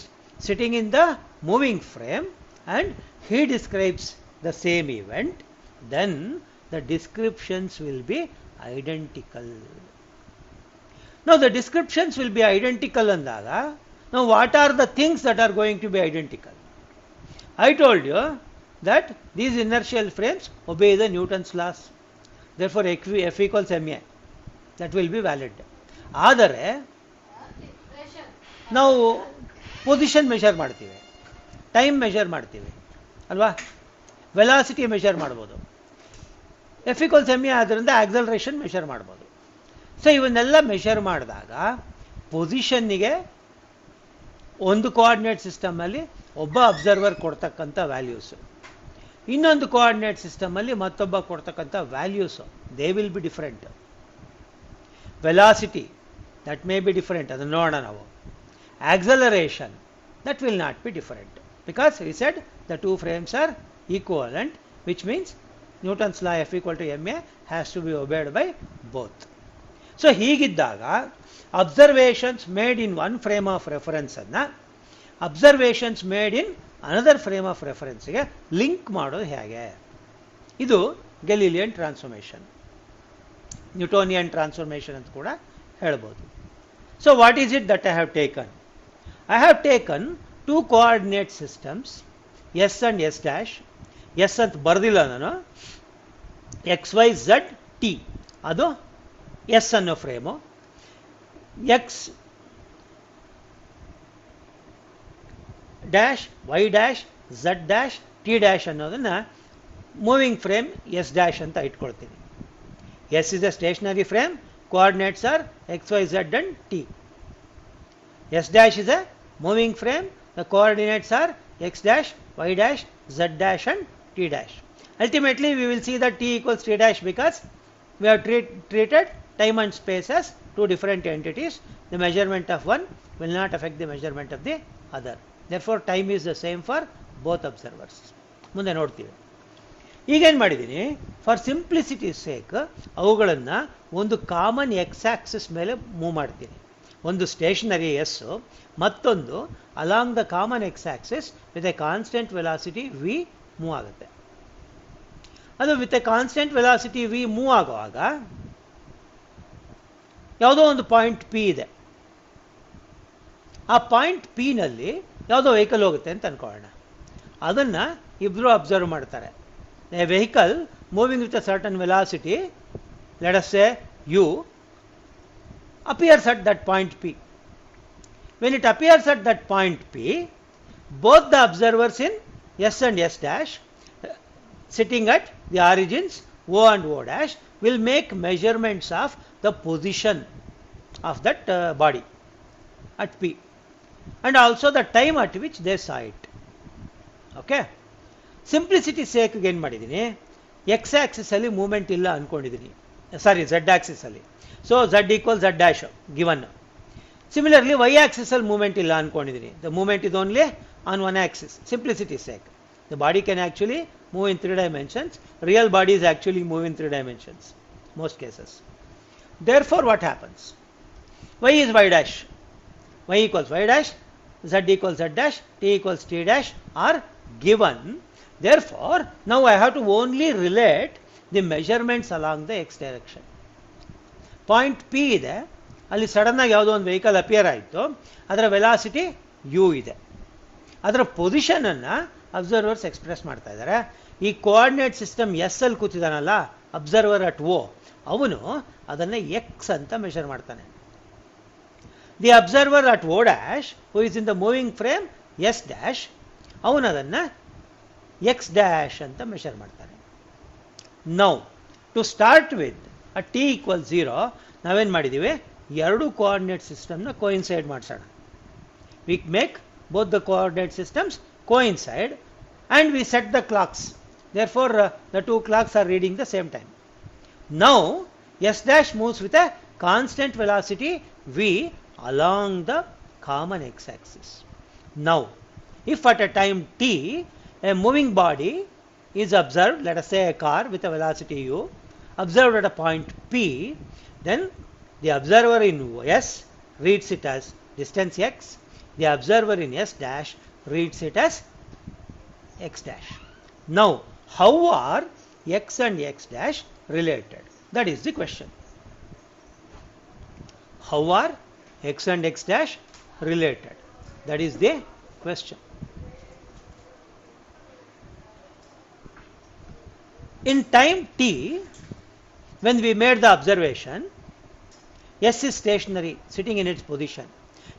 sitting in the moving frame and he describes the same event, then the descriptions will be identical. Now the descriptions will be identical andaga. Now what are the things that are going to be identical? I told you that these inertial frames obey the Newton's laws. Therefore F equals ma. That will be valid. ಆದರೆ ನಾವು position measure ಮಾಡ್ತೀವಿ, time measure ಮಾಡ್ತೀವಿ ಅಲ್ವಾ, velocity measure ಮಾಡ್ಬೋದು. F equals M A ಆದ್ದರಿಂದ acceleration measure ಮಾಡ್ಬೋದು. So ಇವನ್ನೆಲ್ಲ measure ಮಾಡಿದಾಗ ಪೊಸಿಷನ್ನಿಗೆ ಒಂದು ಕೋಆರ್ಡಿನೇಟ್ ಸಿಸ್ಟಮಲ್ಲಿ ಒಬ್ಬ ಅಬ್ಸರ್ವರ್ ಕೊಡ್ತಕ್ಕಂಥ ವ್ಯಾಲ್ಯೂಸು, ಇನ್ನೊಂದು ಕೋಆರ್ಡಿನೇಟ್ ಸಿಸ್ಟಮಲ್ಲಿ ಮತ್ತೊಬ್ಬ ಕೊಡ್ತಕ್ಕಂಥ values, they will be different. Velocity that may be different, ಅದನ್ನು ನೋಡೋಣ ನಾವು. Acceleration that will not be different, because we said the two frames are equivalent, which means Newton's law F equal to ma has to be obeyed by both. So ಹೀಗಿದ್ದಾಗ observations made in one frame of reference ಅನ್ನ observations made in another frame of reference ಗೆ link ಮಾಡೋದು ಹೇಗೆ? ಇದು Galilean transformation, Newtonian transformation ಅಂತ ಕೂಡ ಹೇಳ್ಬೋದು. So what is it that I have taken? I have taken two coordinate systems, S and S dash. S ಅಂತ ಬರ್ದಿಲ್ಲ ನಾನು, ಎಕ್ಸ್ ವೈ ಝಡ್ ಟಿ, ಅದು ಎಸ್ ಅನ್ನೋ frame. X dash y dash z dash t dash ಅನ್ನೋದನ್ನು moving frame S dash ಅಂತ ಇಟ್ಕೊಳ್ತೀನಿ. S is a stationary frame, coordinates are x, y, z and t. S dash is a moving frame, the coordinates are x dash, y dash, z dash and t dash. Ultimately we will see that t equals t dash because we have treated time and space as two different entities. The measurement of one will not affect the measurement of the other. Therefore time is the same for both observers. ಮುಂದೆ ನೋಡ್ತೀವಿ. ಈಗೇನು ಮಾಡಿದ್ದೀನಿ, for simplicity sake ಅವುಗಳನ್ನು ಒಂದು common X Axis ಮೇಲೆ move ಮಾಡ್ತೀನಿ. ಒಂದು stationery S, ಮತ್ತೊಂದು along the common X Axis with A constant velocity we move ಆಗುತ್ತೆ. ಅದು with A constant velocity we move ಆಗುವಾಗ ಯಾವುದೋ ಒಂದು ಪಾಯಿಂಟ್ ಪಿ ಇದೆ. ಆ ಪಾಯಿಂಟ್ ಪಿನಲ್ಲಿ ಯಾವುದೋ ವೆಹಿಕಲ್ ಹೋಗುತ್ತೆ ಅಂತ ಅನ್ಕೊಳ್ಳೋಣ. ಅದನ್ನು ಇಬ್ಬರು ಅಬ್ಸರ್ವ್ ಮಾಡ್ತಾರೆ. A vehicle moving with a certain velocity, let us say u, appears at that point P. When it appears at that point P, both the observers in S and S dash sitting at the origins O and O dash will make measurements of the position of that body at P and also the time at which they saw it. Okay, simplicity ಸೇಕ್ಗೆ ಏನು ಮಾಡಿದ್ದೀನಿ, x ಆ್ಯಕ್ಸಿಸಲ್ಲಿ movement ಇಲ್ಲ ಅಂದ್ಕೊಂಡಿದ್ದೀನಿ, sorry z ಆ್ಯಕ್ಸಿಸಲ್ಲಿ. So z equal z dash given. Similarly y ಆ್ಯಕ್ಸಿಸಲ್ಲಿ movement ಇಲ್ಲ ಅಂದ್ಕೊಂಡಿದ್ದೀನಿ. The movement is only on one axis. Simplicity sake, the body can actually move in 3 dimensions. Real bodies actually move in 3 dimensions most cases. Therefore what happens, y is y dash, y equals y dash, z equals z dash, t equals t dash are given. Therefore now I have to only relate the measurements along the x direction. Point P ಇದೆ, ಅಲ್ಲಿ sudden ಆಗಿ ಯಾವುದೋ ಒಂದು vehicle appear ಆಯಿತು, ಅದರ velocity u ಇದೆ, ಅದರ ಪೊಸಿಷನನ್ನು observers express ಮಾಡ್ತಾ ಇದ್ದಾರೆ. ಈ ಕೋಆರ್ಡಿನೇಟ್ ಸಿಸ್ಟಮ್ ಎಸ್ ಅಲ್ಲಿ ಕೂತಿದ್ದಾನಲ್ಲ ಅಬ್ಸರ್ವರ್ ಅಟ್ ಓ, ಅವನು ಅದನ್ನು ಎಕ್ಸ್ ಅಂತ ಮೆಷರ್ ಮಾಡ್ತಾನೆ. The observer at O dash who is in the moving frame S dash, ಅವನು ಅದನ್ನು ಎಕ್ಸ್ ಡ್ಯಾಶ್ ಅಂತ ಮೆಷರ್ ಮಾಡ್ತಾನೆ. Now to start with at t equal 0 ನಾವೇನು ಮಾಡಿದ್ದೀವಿ, ಎರಡು ಕೋಆರ್ಡಿನೇಟ್ ಸಿಸ್ಟಮ್ನ ಕೋಇನ್ಸೈಡ್ ಮಾಡಿಸೋಣ. We make both the coordinate systems coincide and we set the clocks. Therefore the two clocks are reading the same time. Now S dash moves with a constant velocity v along the common x axis. Now if at a time t a moving body is observed, let us say a car with a velocity u observed at a point p, then the observer in S reads it as distance x, the observer in S dash reads it as x dash. Now how are x and x dash related? That is the question. How are x and x dash related? That is the question. In time t, when we made the observation, S is stationary, sitting in its position.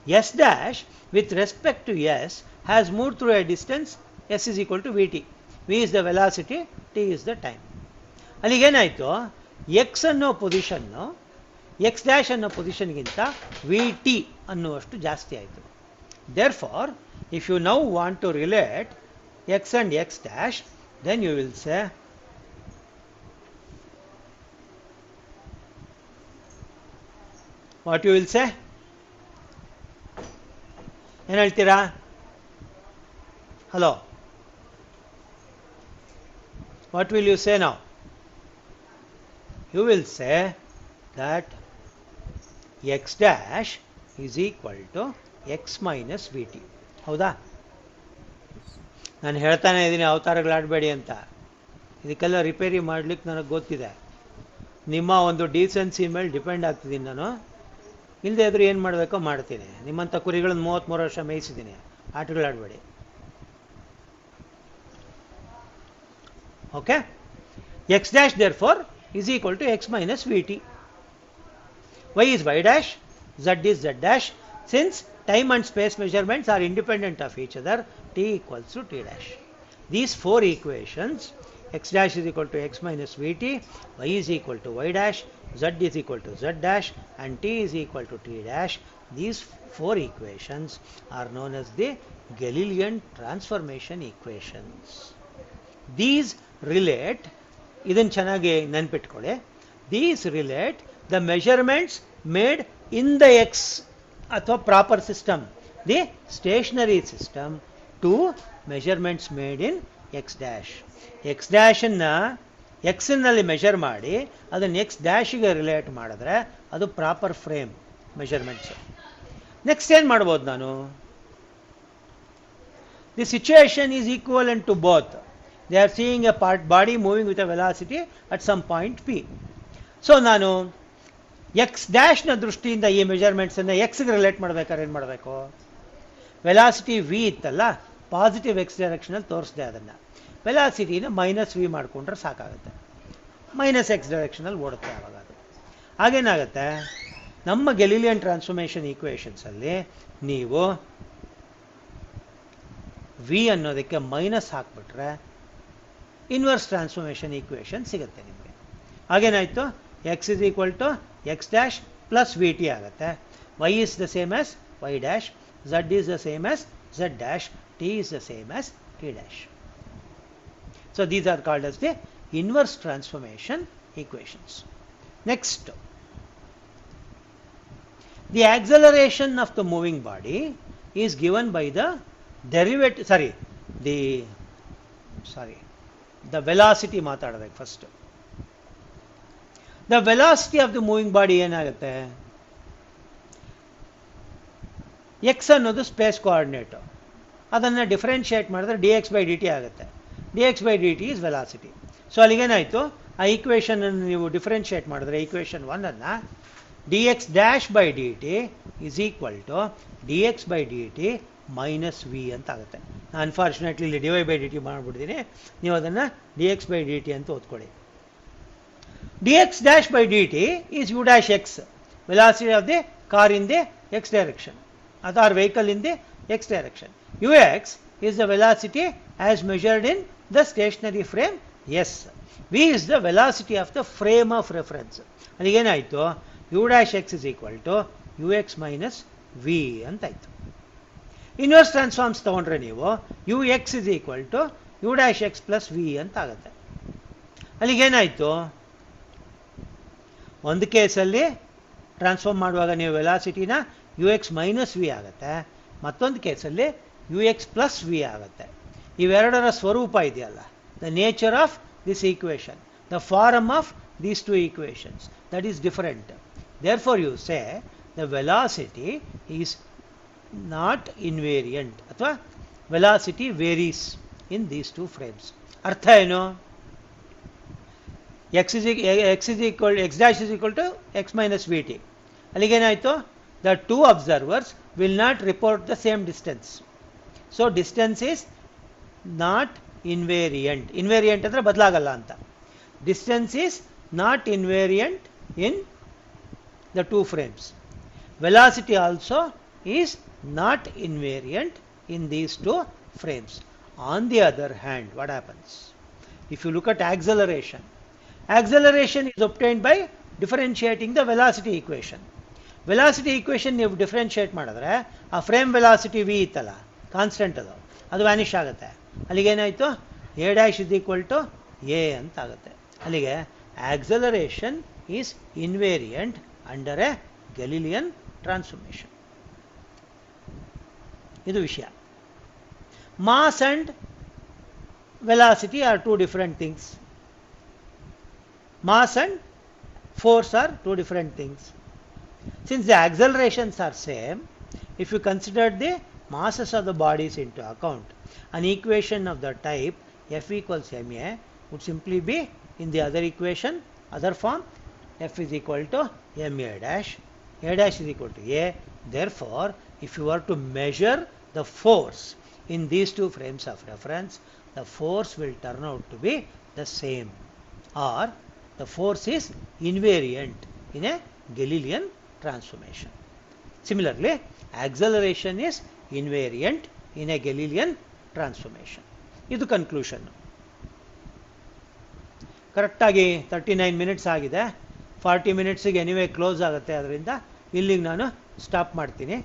S dash with respect to S has moved through a distance S is equal to Vt. V is the velocity, T is the time. ಅಲ್ಲಿಗೇನಾಯಿತು, x ಅನ್ನೋ ಪೊಸಿಷನ್ನು x dash ಅನ್ನೋ ಪೊಸಿಷನ್ಗಿಂತ v t ಅನ್ನುವಷ್ಟು ಜಾಸ್ತಿ ಆಯಿತು. Therefore if you now want to relate x and x dash, then you will say what you will say, ಏನು ಹೇಳ್ತೀರಾ? Hello, what will you say now? You will say that x dash is equal to x minus vt. ಹೌದಾ? ನಾನು ಹೇಳ್ತಾನೆ ಇದ್ದೀನಿ ಅವತಾರಗಳಾಡಬೇಡಿ ಅಂತ. ಇದಕ್ಕೆಲ್ಲ repair ಮಾಡಲಿಕ್ಕೆ ನನಗೆ ಗೊತ್ತಿದೆ. ನಿಮ್ಮ ಒಂದು ಡೀಸೆನ್ಸಿ ಮೇಲೆ ಡಿಪೆಂಡ್ ಆಗ್ತಿದ್ದೀನಿ ನಾನು. ಇಲ್ಲದೆ ಇದ್ರೂ ಏನು ಮಾಡಬೇಕೋ ಮಾಡ್ತೀನಿ. ನಿಮ್ಮಂಥ ಕುರಿಗಳನ್ನು 33 ವರ್ಷ ಮೇಯಿಸಿದ್ದೀನಿ. ಆಟಗಳಾಡಬೇಡಿ. Okay, x dash therefore is equal to x minus vt. Y is y dash, z is z dash. Since time and space measurements are independent of each other, t equals to t dash. These four equations, x dash is equal to x minus vt, y is equal to y dash, z is equal to z dash, and t is equal to t dash. These four equations are known as the Galilean transformation equations. These relate, ಇದನ್ನು ಚೆನ್ನಾಗಿ ನೆನ್ಪಿಟ್ಕೊಳ್ಳಿ, these relate the measurements made in the x ಅಥವಾ proper system, the stationary system, to measurements made in x dash. X ಡ್ಯಾಶನ್ನು ಎಕ್ಸ್ನಲ್ಲಿ measure ಮಾಡಿ ಅದನ್ನು X ಡ್ಯಾಶಿಗೆ relate ಮಾಡಿದ್ರೆ ಅದು ಪ್ರಾಪರ್ ಫ್ರೇಮ್ ಮೆಷರ್ಮೆಂಟ್ಸು. ನೆಕ್ಸ್ಟ್ ಏನು ಮಾಡ್ಬೋದು ನಾನು? The situation is equivalent to both. They are seeing a body moving with a velocity at some point p. So ನಾನು ಎಕ್ಸ್ ಡ್ಯಾಶ್ನ ದೃಷ್ಟಿಯಿಂದ ಈ ಮೆಜರ್ಮೆಂಟ್ಸನ್ನು ಎಕ್ಸ್ಗೆ ರಿಲೇಟ್ ಮಾಡ್ಬೇಕಾದ್ರೆ ಏನು ಮಾಡಬೇಕು? ವೆಲಾಸಿಟಿ ವಿ ಇತ್ತಲ್ಲ, ಪಾಸಿಟಿವ್ ಎಕ್ಸ್ ಡೈರೆಕ್ಷನಲ್ಲಿ ತೋರಿಸಿದೆ ಅದನ್ನು. ವೆಲಾಸಿಟಿನ ಮೈನಸ್ ವಿ ಮಾಡಿಕೊಂಡ್ರೆ ಸಾಕಾಗುತ್ತೆ, ಮೈನಸ್ ಎಕ್ಸ್ ಡೈರೆಕ್ಷನಲ್ಲಿ ಓಡುತ್ತೆ ಆವಾಗ ಅದು. ಹಾಗೇನಾಗುತ್ತೆ, ನಮ್ಮ ಗೆಲಿಲಿಯನ್ ಟ್ರಾನ್ಸ್ಫಾರ್ಮೇಷನ್ ಈಕ್ವೇಷನ್ಸಲ್ಲಿ ನೀವು ವಿ ಅನ್ನೋದಕ್ಕೆ ಮೈನಸ್ ಹಾಕ್ಬಿಟ್ರೆ ಇನ್ವರ್ಸ್ ಟ್ರಾನ್ಸ್ಫಾರ್ಮೇಷನ್ ಈಕ್ವೇಷನ್ ಸಿಗುತ್ತೆ ನಿಮಗೆ. ಹಾಗೇನಾಯಿತು, x is equal to x dash plus v t ಆಗುತ್ತೆ. Y is the same as y dash, z is the same as z dash, t is the same as t dash. So these are called as the inverse transformation equations. Next, the acceleration of the moving body is given by the derivative, the velocity ಮಾತಾಡಬೇಕು first. The velocity of the moving body ಏನಾಗುತ್ತೆ, x ಅನ್ನೋದು space coordinate, ಅದನ್ನು differentiate ಮಾಡಿದ್ರೆ d x by d t ಆಗುತ್ತೆ. D x by d t is velocity. So ಅಲ್ಲಿಗೇನಾಯಿತು, ಆ ಈಕ್ವೇಷನನ್ನು ನೀವು ಡಿಫ್ರೆನ್ಷಿಯೇಟ್ ಮಾಡಿದ್ರೆ ಈಕ್ವೇಷನ್ 1ಅನ್ನು d x dash by d t is equal to d x by d t minus v ಅಂತ ಆಗುತ್ತೆ. ನಾನು ಅನ್ಫಾರ್ಚುನೇಟ್ಲಿ ಇಲ್ಲಿ d y by d t ಮಾಡಿಬಿಡ್ತೀನಿ, ನೀವು ಅದನ್ನು D x by d t ಅಂತ ಓದ್ಕೊಳ್ಳಿ. D x dash by d t is u dash x, velocity of the car in the x direction, ಅಥವಾ vehicle in the x direction. Ux is the velocity as measured in the stationary frame S. V is the velocity of the frame of reference. ಅಲ್ಲಿಗೇನಾಯಿತು, u dash x is equal to ux minus v ಅಂತಾಯಿತು. Inverse transforms ತೊಗೊಂಡ್ರೆ ನೀವು ux is equal to u dash x plus v ಅಂತ ಆಗುತ್ತೆ. ಅಲ್ಲಿಗೇನಾಯಿತು, ಒಂದು ಕೇಸಲ್ಲಿ transform ಮಾಡುವಾಗ ನೀವು ವೆಲಾಸಿಟಿನ ಯು ಎಕ್ಸ್ ಮೈನಸ್ ವಿ ಆಗುತ್ತೆ, ಮತ್ತೊಂದು ಕೇಸಲ್ಲಿ ಯು ಎಕ್ಸ್ ಪ್ಲಸ್ ವಿ ಆಗುತ್ತೆ. ಇವೆರಡರ ಸ್ವರೂಪ ಇದೆಯಲ್ಲ, the nature of this equation, the form of these two equations, that is different. Therefore you say the velocity is not invariant, ಅಥವಾ velocity varies in these two frames. ಅರ್ಥ ಏನು, x dash is equal to x minus vt. ಅಲ್ಲಿಗೇನಾಯಿತು, the two observers will not report the same distance. So distance is not invariant. Invariant ಅಂದರೆ ಬದಲಾಗಲ್ಲ ಅಂತ. Distance is not invariant in the two frames. Velocity also is not invariant in these two frames. On the other hand, what happens? If you look at acceleration, acceleration is obtained by differentiating the velocity equation. Velocity equation ನೀವು differentiate ಮಾಡಿದ್ರೆ ಆ frame velocity v ಇತ್ತಲ್ಲ, constant ಅದು vanish ಆಗುತ್ತೆ. ಅಲ್ಲಿಗೇನಾಯಿತು, a dash is equal to a ಅಂತ ಆಗುತ್ತೆ. ಅಲ್ಲಿಗೆ acceleration is invariant under a Galilean transformation. ಇದು ವಿಷಯ. Mass and velocity are two different things. Mass and force are two different things. Since the accelerations are same, if you consider the masses of the bodies into account, an equation of the type F equals ma would simply be in the other equation, other form, F is equal to ma dash, a dash is equal to a. Therefore, if you were to measure the force in these two frames of reference, the force will turn out to be the same, or the force is invariant in a Galilean transformation. Similarly, acceleration is invariant in a Galilean transformation. ಇದು conclusion. ಕರೆಕ್ಟಾಗಿ 39 minutes ಆಗಿದೆ. 40 ಮಿನಿಟ್ಸಿಗೆ anyway close ಆಗುತ್ತೆ, ಅದರಿಂದ ಇಲ್ಲಿಗೆ ನಾನು stop ಮಾಡ್ತೀನಿ.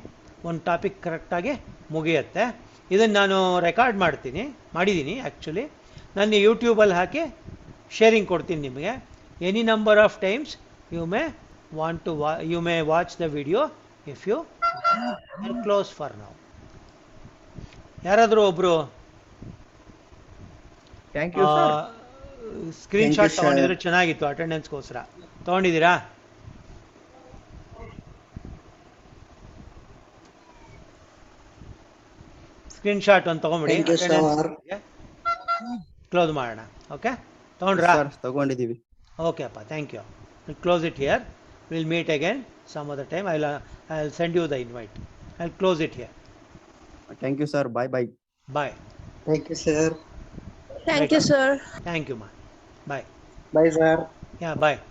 ಒಂದು topic ಕರೆಕ್ಟಾಗಿ ಮುಗಿಯುತ್ತೆ. ಇದನ್ನು ನಾನು ರೆಕಾರ್ಡ್ ಮಾಡಿದ್ದೀನಿ ಆ್ಯಕ್ಚುಲಿ. ನಾನು ಯೂಟ್ಯೂಬಲ್ಲಿ ಹಾಕಿ ಶೇರಿಂಗ್ ಕೊಡ್ತೀನಿ ನಿಮಗೆ. Any number of times you may watch the video if you are close for now. ಯಾರಾದರೂ ಒಬ್ರು thank you sir. Screen shot ತಗೊಂಡಿದ್ರೆ ಚೆನ್ನಾಗಿತ್ತು, ಅಟೆಂಡೆನ್ಸ್ಗೋಸ್ಕರ. ತಗೊಂಡಿದ್ದೀರಾ? ಸ್ಕ್ರೀನ್ ಶಾಟ್ ಒಂದು ತಗೊಂಬಿಡಿ, ಕ್ಲೋಸ್ ಮಾಡೋಣ. ಓಕೆ, ತಗೊಂಡ್ರಾ? ತಗೊಂಡಿದ್ದೀವಿ. Okay, appa, thank you. We'll close it here. We'll meet again some other time. I'll send you the invite. I'll close it here. Thank you, sir. Bye bye. Bye. Thank you, sir. Thank you, sir. Thank you ma'am. Bye. Bye, sir. Yeah bye.